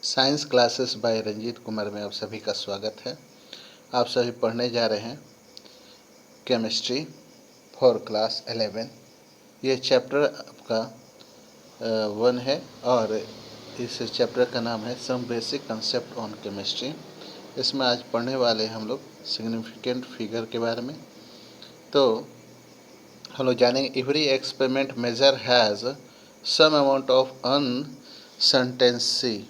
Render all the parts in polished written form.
Science classes by Ranjit Kumar में आप सभी का स्वागत है। आप सभी पढ़ने जा रहे हैं केमिस्ट्री फॉर क्लास 11। ये चैप्टर आपका 1 है और इस चैप्टर का नाम है some basic concept on chemistry. इसमें आज पढ़ने वाले हम लोग सिग्निफिकेंट फिगर के बारे में। तो हम लोग जानेंगे every experiment measure has some amount of uncertainty.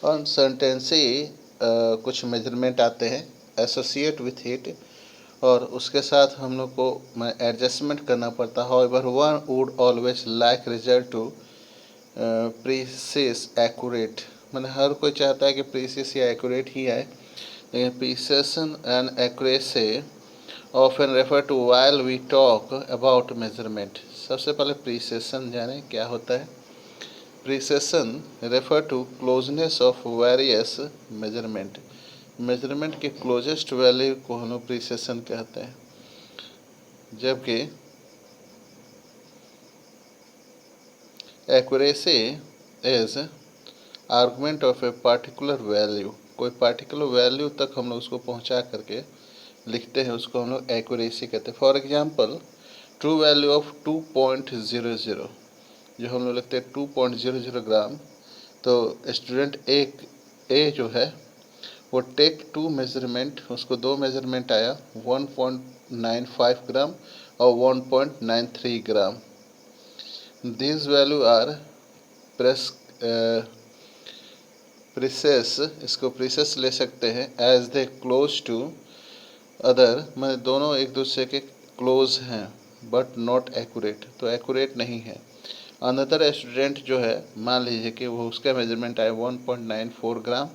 Uncertainty कुछ मेजरमेंट आते हैं एसोसिएट विथ इट, और उसके साथ हम लोग को एडजस्टमेंट करना पड़ता है। However one would always like result to precise accurate, मैंने हर कोई चाहता है कि प्रीसिस या एक्यूरेट ही आए, लेकिन precision and accuracy often refer to while we talk about measurement. सबसे पहले प्रीसिशन जाने क्या होता है। Precision refer to closeness of various measurement. Measurement के क्लोजेस्ट वैल्यू को हम लोग प्रीसिशन कहते हैं, जबकि accuracy is argument of a particular value. कोई पार्टिकुलर वैल्यू तक हम लोग उसको पहुंचा करके लिखते हैं, उसको हम लोग एक्यूरेसी कहते हैं। For example true value of 2.00 जो हम लोग लिखते हैं 2.00 ग्राम, तो स्टूडेंट ए जो है वो टेक 2 मेजरमेंट, उसको 2 मेजरमेंट आया 1.95 ग्राम और 1.93 gram. These value are precise, इसको प्रीसेस ले सकते हैं as they close to other, मैं दोनों एक दूसरे के क्लोज हैं बट नॉट एक्यूरेट, तो एक्यूरेट नहीं है। अनदर स्टूडेंट जो है, मान लीजिए कि वो उसका मेजरमेंट आया 1.94 ग्राम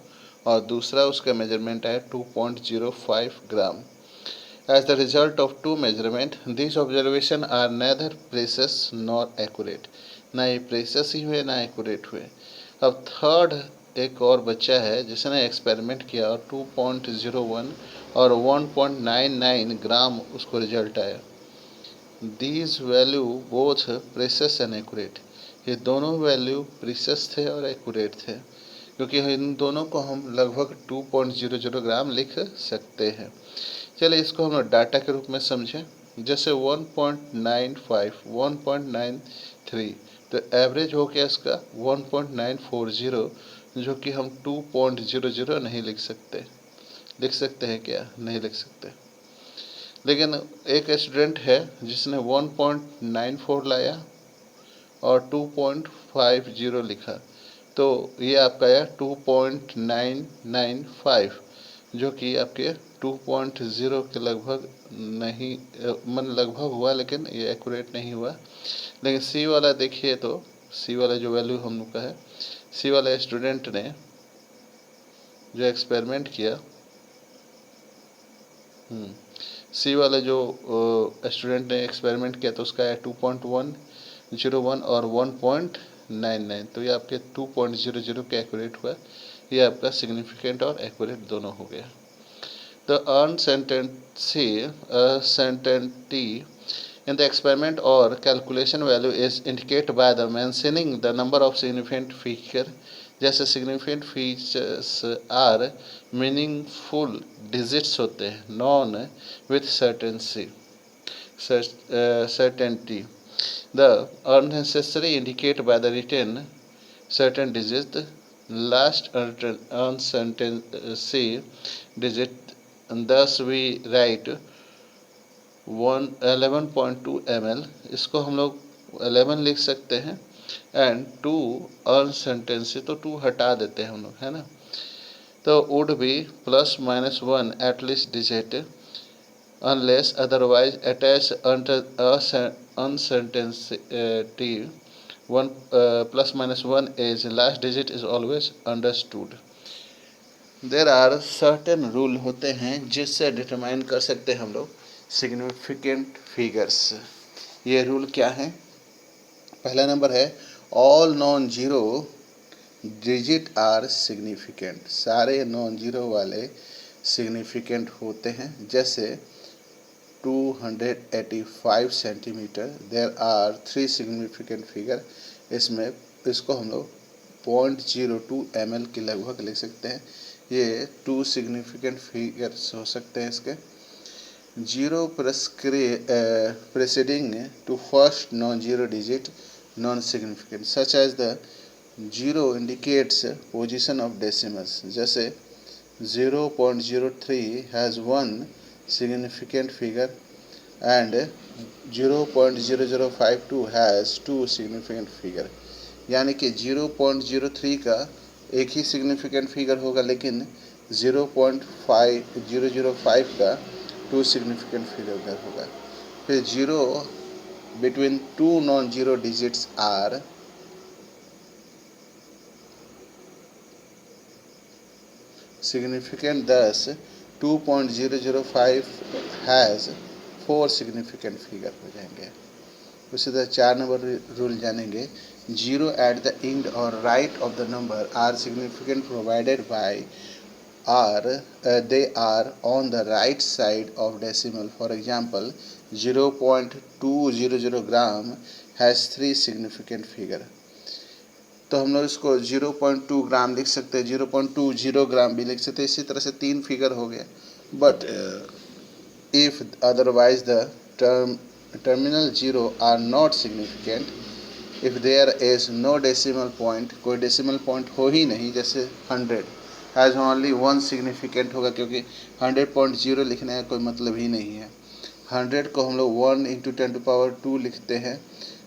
और दूसरा उसका मेजरमेंट आया 2.05 gram. As the result of 2 measurement this observation are neither precise nor accurate, ना ये प्रेसिस ही हुए ना एक्यूरेट हुए। अब थर्ड एक और बच्चा है जिसने एक्सपेरिमेंट किया और 2.01 और 1.99 ग्राम उसको रिजल्ट आया। These value both precious and accurate, ये दोनों वैल्यू प्रीसियस थे और एक्यूरेट थे, क्योंकि इन दोनों को हम लगभग 2.00 ग्राम लिख सकते हैं। चलिए इसको हम डाटा के रूप में समझें। जैसे 1.95 1.93, तो एवरेज हो गया इसका 1.940, जो कि हम 2.00 नहीं लिख सकते। लिख सकते हैं क्या? नहीं लिख सकते। लेकिन एक स्टूडेंट है जिसने 1.94 लाया और 2.50 लिखा, तो ये आपका आया 2.995, जो कि आपके 2.0 के लगभग नहीं, मन लगभग हुआ, लेकिन ये एक्यूरेट नहीं हुआ। लेकिन सी वाला देखिए, तो सी वाला जो वैल्यू हम लोग का है, सी वाला स्टूडेंट ने जो एक्सपेरिमेंट किया, सी वाला जो स्टूडेंट ने एक्सपेरिमेंट किया, तो उसका है 2.101 और 1.99, तो ये आपके 2.00 के एक्यूरेट हुआ। ये आपका सिग्निफिकेंट और एक्यूरेट दोनों हो गया। The uncertainty in the experiment or calculation value is indicated by the mentioning the number of significant feature। जैसे significant features are meaningful digits होते हैं, known with certainty। The unnecessary indicated by the written certain digits, last uncertain digit, and thus we write 11.2 ml, इसको हम लोग 11 लिख सकते हैं, and 2 अनसर्टेंसी, तो 2 हटा देते हैं हम लोग, है ना। तो would be +-1 at least digit unless otherwise attach uncertainty 1 +-1 is last digit is always understood। There are certain rule होते हैं जिससे डिटरमाइन कर सकते हैं हम लोग सिग्निफिकेंट फिगर्स। ये रूल क्या है? पहला नंबर है all non zero digit are significant, सारे नॉन जीरो वाले सिग्निफिकेंट होते हैं। जैसे 285 centimetre, there are 3 significant figure, इसमें इसको हम लोग 0.02 ml के लगभग लिख सकते हैं। ये 2 सिग्निफिकेंट फिगर्स हो सकते हैं इसके। 0 preceding to first non-zero digit non-significant, such as the 0 indicates position of decimals, जैसे 0.03 has one significant figure and 0.0052 has two significant figure। यानी कि 0.03 का एक ही सिग्निफिकेंट फिगर होगा, लेकिन 0.5005 का टू सिग्निफिकेंट फिगर होगा। फिर 0 between two non-zero digits are significant, thus 2.005 has 4 significant figure हो जाएंगे। उसी तरह 4 नंबर रूल जानेंगे। 0 at the end or right of the number are significant provided by they are on the right side of decimal। For example, 0.200 gram has 3 significant figure। तो हम लोग इसको 0.2 ग्राम लिख सकते हैं, 0.20 ग्राम भी लिख सकते हैं। इसी तरह से 3 फिगर हो गया। But if otherwise the terminal 0 are not significant, if there is no decimal point, कोई डेसिमल पॉइंट हो ही नहीं, जैसे 100 हैज़ ओनली 1 सिग्निफिकेंट होगा, क्योंकि 100.0 लिखने का कोई मतलब ही नहीं है। 100 को हम लोग 1 × 10⁻² लिखते हैं,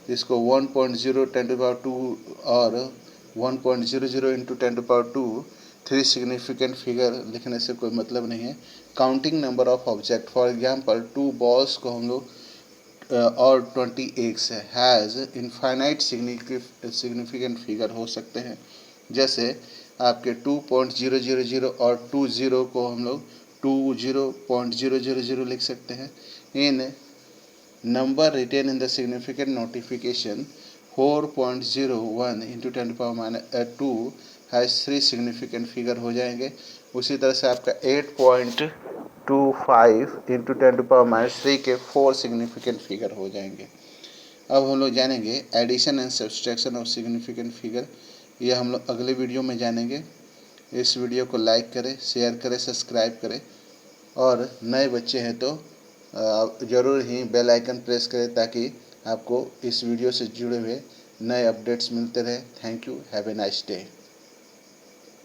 इसको 1.0 10⁻² और 1.00 × 10⁻², 3 सिग्निफिकेंट फिगर लिखने से कोई मतलब नहीं है। Counting number of object, for example 2 balls को हम लोग और 20 एग्स है, हैज़ इनफाइनाइट सिग्निफिकेंट फिगर हो सकते हैं। जैसे आपके 2.000 और 20 को हम लोग 20.000 लिख सकते हैं। In number written in the significant notification 4.01 × 10⁻² has 3 significant figure हो जाएंगे। उसी तरह से आपका 8.25 × 10⁻³ के 4 सिग्निफिकेंट फिगर हो जाएंगे। अब हम लोग जानेंगे addition and subtraction of significant figure. यह हम लोग अगले वीडियो में जानेंगे। इस वीडियो को लाइक करें, शेयर करें, सब्सक्राइब करें, और नए बच्चे हैं तो ज़रूर ही बेल आइकन प्रेस करें, ताकि आपको इस वीडियो से जुड़े हुए नए अपडेट्स मिलते रहे। Thank you, have a nice day.